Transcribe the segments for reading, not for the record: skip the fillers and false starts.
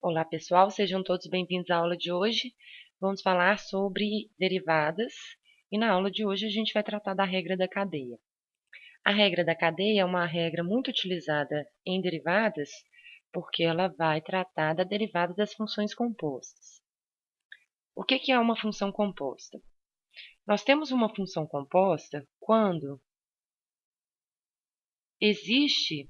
Olá, pessoal, sejam todos bem-vindos à aula de hoje. Vamos falar sobre derivadas e na aula de hoje a gente vai tratar da regra da cadeia. A regra da cadeia é uma regra muito utilizada em derivadas porque ela vai tratar da derivada das funções compostas. O que é uma função composta? Nós temos uma função composta quando existe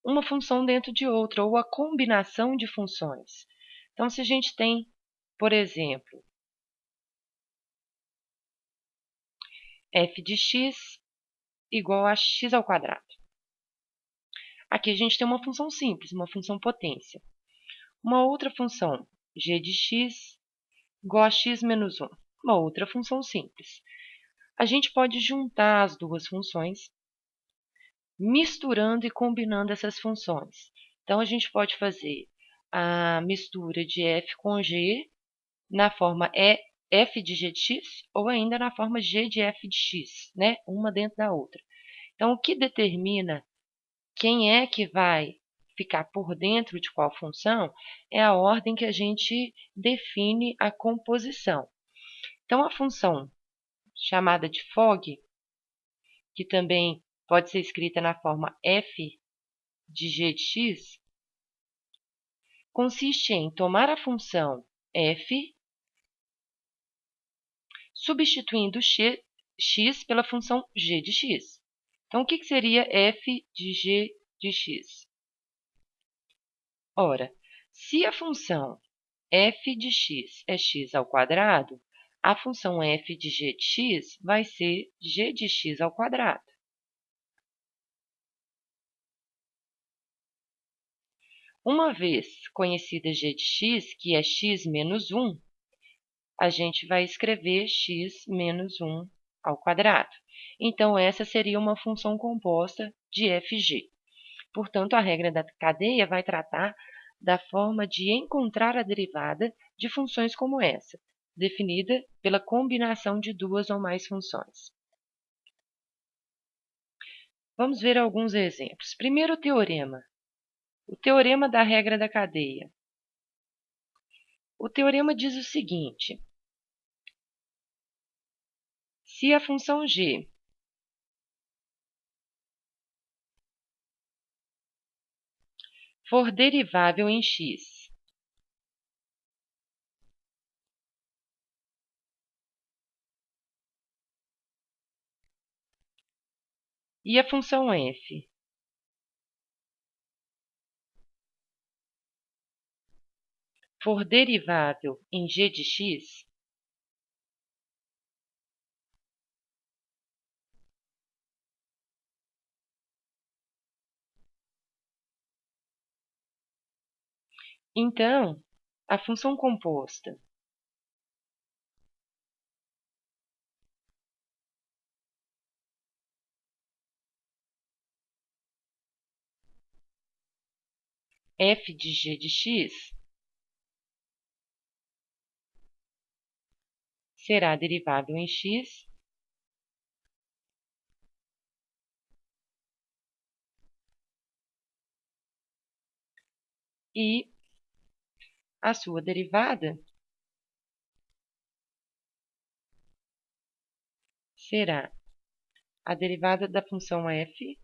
uma função dentro de outra, ou a combinação de funções. Então, se a gente tem, por exemplo, f de x igual a x ao quadrado. Aqui a gente tem uma função simples, uma função potência. Uma outra função, g de x igual a x menos 1. Uma outra função simples. A gente pode juntar as duas funções, misturando e combinando essas funções. Então, a gente pode fazer a mistura de f com g na forma f de g de x ou ainda na forma g de f de x, né? Uma dentro da outra. Então, o que determina quem é que vai ficar por dentro de qual função é a ordem que a gente define a composição. Então, a função chamada de Fogg, que também pode ser escrita na forma f de g de x, consiste em tomar a função f, substituindo x pela função g de x. Então, o que seria f de g de x? Ora, se a função f de x é x ao quadrado, a função f de g de x vai ser g de x ao quadrado. Uma vez conhecida g de x, que é x menos 1, a gente vai escrever x menos 1 ao quadrado. Então, essa seria uma função composta de fg. Portanto, a regra da cadeia vai tratar da forma de encontrar a derivada de funções como essa, definida pela combinação de duas ou mais funções. Vamos ver alguns exemplos. Primeiro, o teorema. O teorema da regra da cadeia. O teorema diz o seguinte: se a função g for derivável em x e a função f for derivável em g de x, então a função composta f de g de x será derivável em x e a sua derivada será a derivada da função f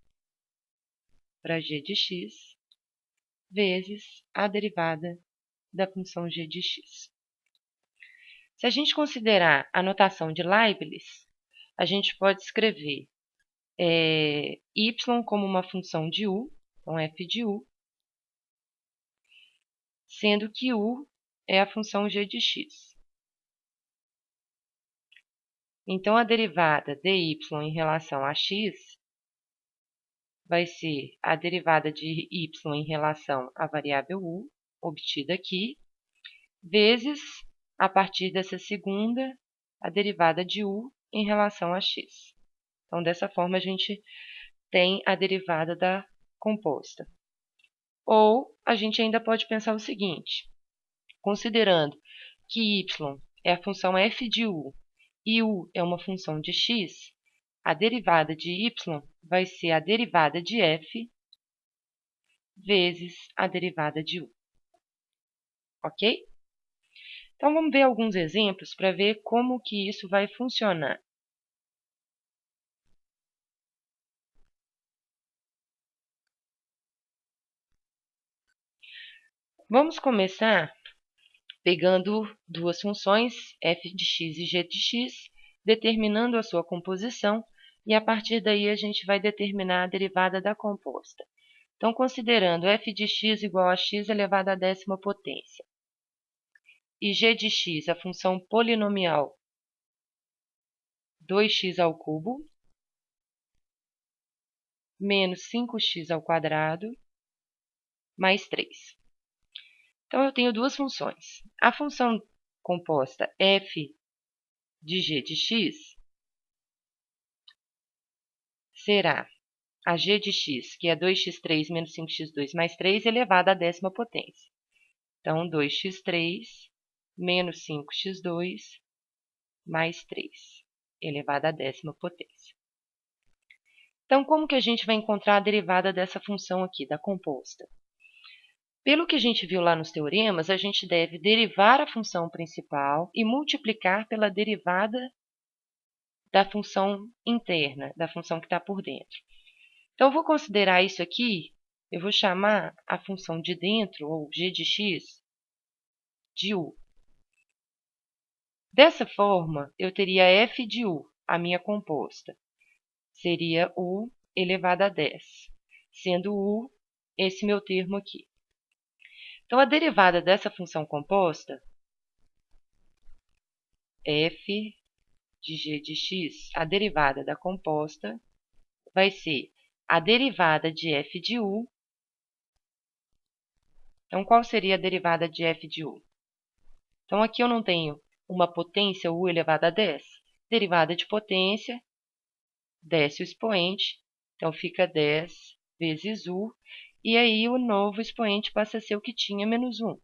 para g de x vezes a derivada da função g de x. Se a gente considerar a notação de Leibniz, a gente pode escrever y como uma função de u, então f de u, sendo que u é a função g de x. Então, a derivada dy em relação a x vai ser a derivada de y em relação à variável u, obtida aqui, vezes, a partir dessa segunda, a derivada de u em relação a x. Então, dessa forma, a gente tem a derivada da composta. Ou a gente ainda pode pensar o seguinte: considerando que y é a função f de u e u é uma função de x, a derivada de y vai ser a derivada de f vezes a derivada de u. ok? Então, vamos ver alguns exemplos para ver como que isso vai funcionar. Vamos começar pegando duas funções, f de x e g de x, determinando a sua composição, e a partir daí a gente vai determinar a derivada da composta. Então, considerando f de x igual a x elevado à 10ª potência, e g de x, a função polinomial 2x ao cubo, menos 5x ao quadrado, mais 3. Então, eu tenho duas funções. A função composta f de g de x será a g de x, que é 2x3 menos 5x2 mais 3, elevado à 10ª potência. Então, 2x3 menos 5x2 mais 3, elevado à 10ª potência. Então, como que a gente vai encontrar a derivada dessa função aqui, da composta? Pelo que a gente viu lá nos teoremas, a gente deve derivar a função principal e multiplicar pela derivada da função interna, da função que está por dentro. Então, eu vou considerar isso aqui, eu vou chamar a função de dentro, ou g de x, de u. Dessa forma, eu teria f de u, a minha composta. Seria u elevado a 10, sendo u esse meu termo aqui. Então, a derivada dessa função composta, f de g de x, a derivada da composta, vai ser a derivada de f de u. Então, qual seria a derivada de f de u? Então, aqui eu não tenho uma potência, u elevado a 10. Derivada de potência, desce o expoente, então fica 10 vezes u, e aí o novo expoente passa a ser o que tinha, menos 1.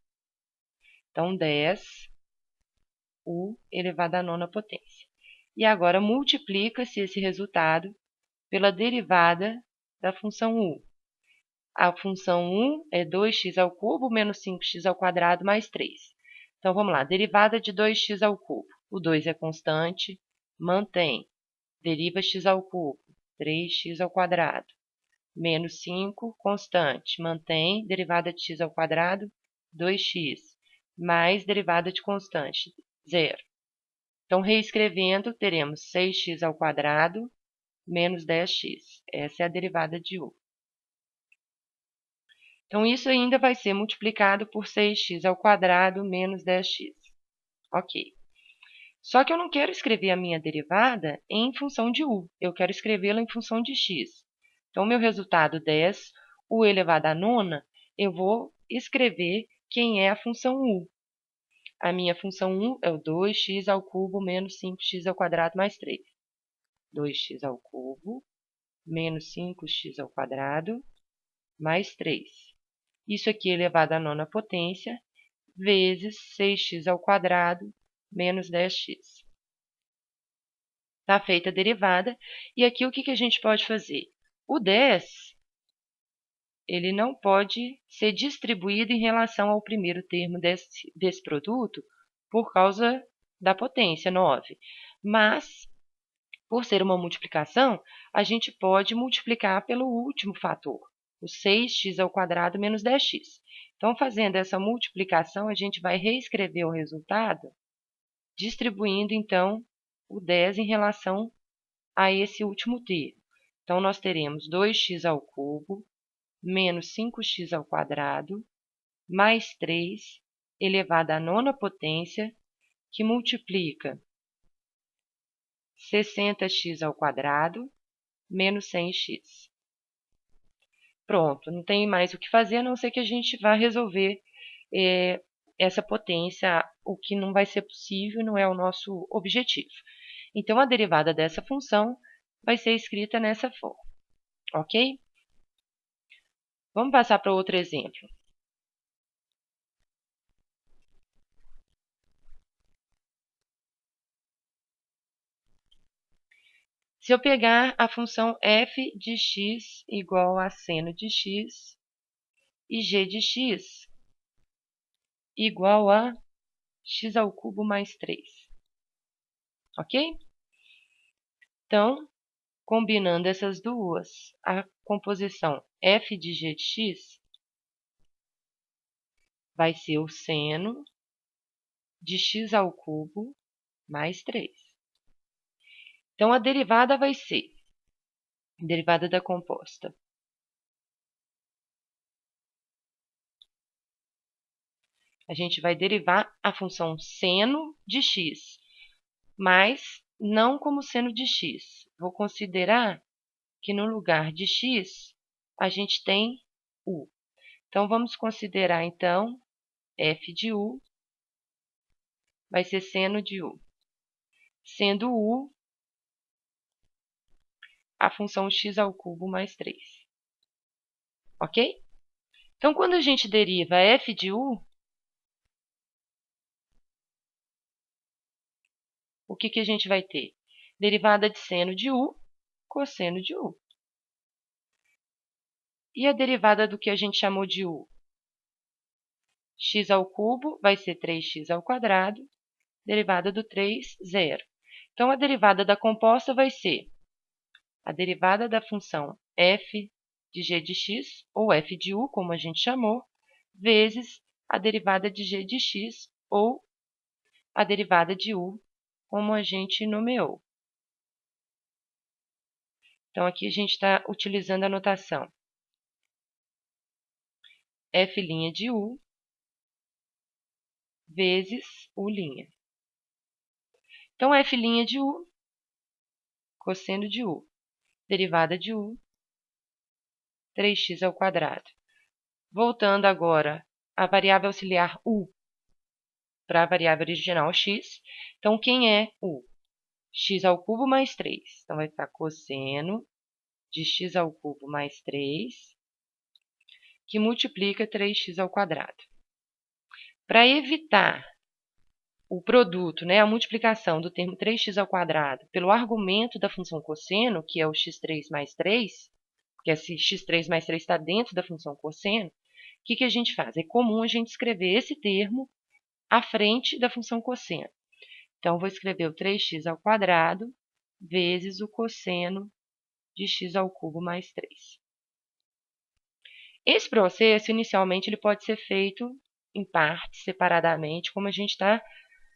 Então, 10 u elevado à 9ª potência. E agora multiplica-se esse resultado pela derivada da função u. A função u é 2x ao cubo menos 5x ao quadrado mais 3. Então, vamos lá. Derivada de 2x ao cubo. O 2 é constante, mantém. Deriva x ao cubo, 3x ao quadrado. Menos 5, constante, mantém. Derivada de x ao quadrado, 2x. Mais derivada de constante, 0. Então, reescrevendo, teremos 6x ao quadrado menos 10x. Essa é a derivada de u. Então, isso ainda vai ser multiplicado por 6x ao quadrado menos 10x. Ok. Só que eu não quero escrever a minha derivada em função de u. Eu quero escrevê-la em função de x. Então, o meu resultado 10, u elevado à 9ª, eu vou escrever quem é a função u. A minha função u é o 2x ao cubo menos 5x ao quadrado mais 3. 2x ao cubo menos 5x ao quadrado mais 3. Isso aqui elevado à 9ª potência, vezes 6x ao quadrado menos 10x. Está feita a derivada. E aqui o que a gente pode fazer? O 10, ele não pode ser distribuído em relação ao primeiro termo desse produto por causa da potência, 9. Mas, por ser uma multiplicação, a gente pode multiplicar pelo último fator, o 6x ao quadrado menos 10x. Então, fazendo essa multiplicação, a gente vai reescrever o resultado, distribuindo, então, o 10 em relação a esse último termo. Então, nós teremos 2x ao cubo menos 5x ao quadrado mais 3 elevado à 9ª potência, que multiplica 60x ao quadrado menos 100x. Pronto, não tem mais o que fazer, a não ser que a gente vá resolver essa potência, o que não vai ser possível, não é o nosso objetivo. Então, a derivada dessa função vai ser escrita nessa forma, ok? Vamos passar para outro exemplo. Se eu pegar a função f de x igual a seno de x e g de x, igual a x² mais 3. Ok? Então, combinando essas duas, a composição f de g de x vai ser o seno de x² mais 3. Então, a derivada vai ser a derivada da composta. A gente vai derivar a função seno de x, mas não como seno de x. Vou considerar que no lugar de x, a gente tem u. Então, vamos considerar, então, f de u vai ser seno de u. Sendo u a função x² mais 3. Ok? Então, quando a gente deriva f de u, o que a gente vai ter? Derivada de seno de u, cosseno de u. E a derivada do que a gente chamou de u? x² vai ser 3x², derivada do 3, 0. Então, a derivada da composta vai ser a derivada da função f de g de x, ou f de u, como a gente chamou, vezes a derivada de g de x, ou a derivada de u, como a gente nomeou. Então, aqui a gente está utilizando a notação f' de u vezes u'. Então, f' de u, cosseno de u, derivada de u, 3x². Voltando agora à variável auxiliar u para a variável original x. Então, quem é u? x² mais 3. Então, vai ficar cosseno de x² mais 3, que multiplica 3x². Para evitar o produto, né, a multiplicação do termo 3x² pelo argumento da função cosseno, que é o x3 mais 3, porque esse x3 mais 3 está dentro da função cosseno, o que a gente faz? É comum a gente escrever esse termo à frente da função cosseno. Então, vou escrever o 3x² vezes o cosseno de x² mais 3. Esse processo, inicialmente, ele pode ser feito em partes, separadamente, como a gente está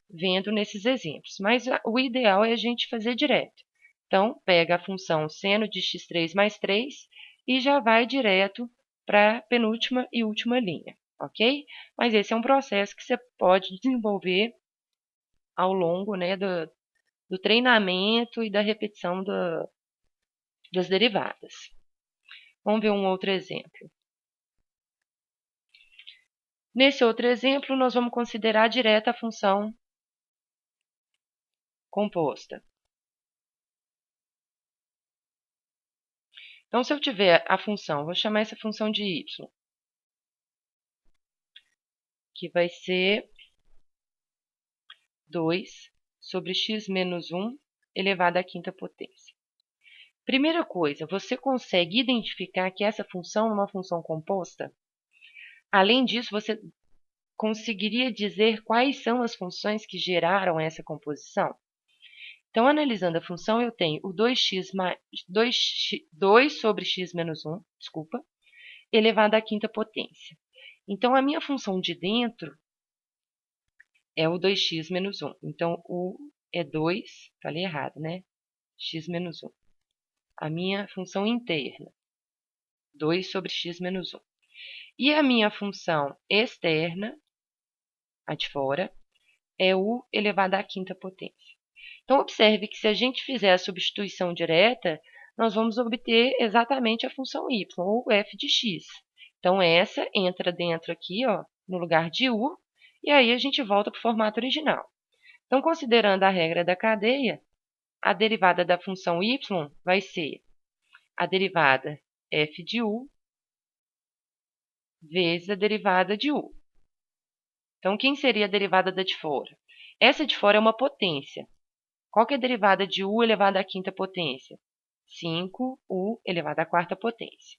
vendo nesses exemplos. Mas o ideal é a gente fazer direto. Então, pega a função seno de x3 mais 3 e já vai direto para a penúltima e última linha, ok? Mas esse é um processo que você pode desenvolver ao longo, né, do treinamento e da repetição das derivadas. Vamos ver um outro exemplo. Nesse outro exemplo, nós vamos considerar direto a função composta. Então, se eu tiver a função, vou chamar essa função de y, que vai ser 2 sobre x menos 1 elevado à quinta potência. Primeira coisa, você consegue identificar que essa função é uma função composta? Além disso, você conseguiria dizer quais são as funções que geraram essa composição? Então, analisando a função, eu tenho o 2 sobre x menos 1, elevado à quinta potência. Então, a minha função de dentro é o 2x menos 1. Então, o é 2, falei errado, né? X menos 1. A minha função interna, 2 sobre x menos 1. E a minha função externa, a de fora, é u elevado à quinta potência. Então, observe que se a gente fizer a substituição direta, nós vamos obter exatamente a função y, ou f de x. Então, essa entra dentro aqui, ó, no lugar de u, e aí a gente volta para o formato original. Então, considerando a regra da cadeia, a derivada da função y vai ser a derivada f de u vezes a derivada de u. Então, quem seria a derivada da de fora? Essa de fora é uma potência. Qual que é a derivada de u elevado à quinta potência? 5u elevado à quarta potência.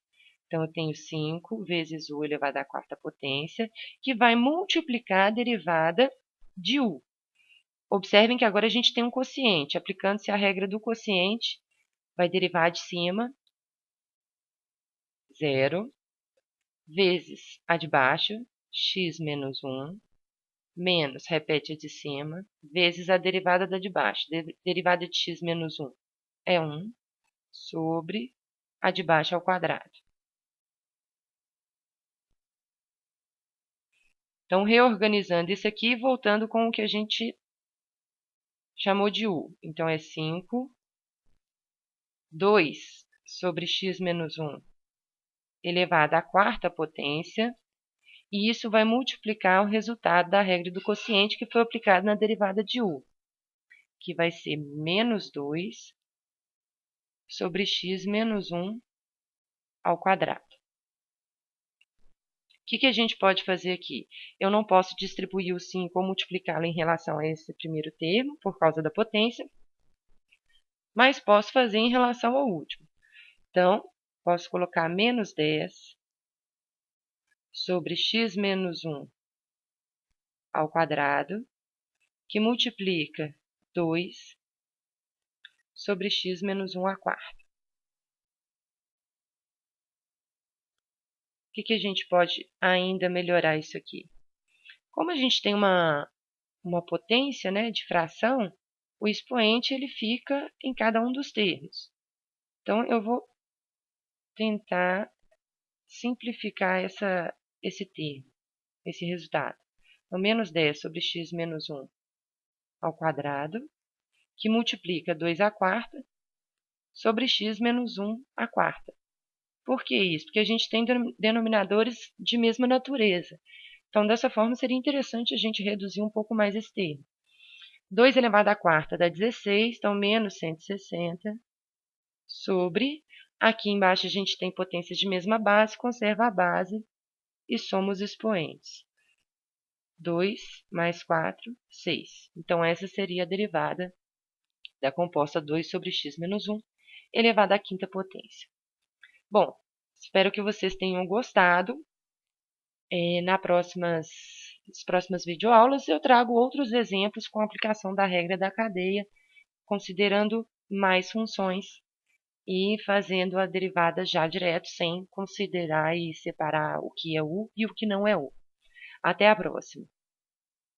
Então, eu tenho 5 vezes u elevado à quarta potência, que vai multiplicar a derivada de u. Observem que agora a gente tem um quociente. Aplicando-se a regra do quociente, vai derivar de cima 0 vezes a de baixo, x menos 1, menos, repete a de cima, vezes a derivada da de baixo. Derivada de x menos 1 é 1, sobre a de baixo ao quadrado. Então, reorganizando isso aqui, voltando com o que a gente chamou de u. Então, é 5, 2 sobre x menos 1 elevado à quarta potência, e isso vai multiplicar o resultado da regra do quociente que foi aplicado na derivada de u, que vai ser menos 2 sobre x menos 1 ao quadrado. O que a gente pode fazer aqui? Eu não posso distribuir o 5 ou multiplicá-lo em relação a esse primeiro termo, por causa da potência, mas posso fazer em relação ao último. Então, posso colocar menos 10 sobre x menos 1 ao quadrado, que multiplica 2 sobre x menos 1 à quarta. O que a gente pode ainda melhorar isso aqui? Como a gente tem uma potência, né, de fração, o expoente ele fica em cada um dos termos. Então, eu vou tentar simplificar esse termo, esse resultado. Então, menos 10 sobre x menos 1 ao quadrado, que multiplica 2 à quarta sobre x menos 1 à quarta. Por que isso? Porque a gente tem denominadores de mesma natureza. Então, dessa forma, seria interessante a gente reduzir um pouco mais esse termo. 2 elevado à quarta dá 16, então menos 160 sobre... Aqui embaixo a gente tem potências de mesma base, conserva a base e soma os expoentes. 2 mais 4, 6. Então, essa seria a derivada da composta 2 sobre x menos 1 elevado à quinta potência. Bom, espero que vocês tenham gostado. Nas próximas videoaulas eu trago outros exemplos com a aplicação da regra da cadeia, considerando mais funções e fazendo a derivada já direto, sem considerar e separar o que é u e o que não é u. Até a próxima!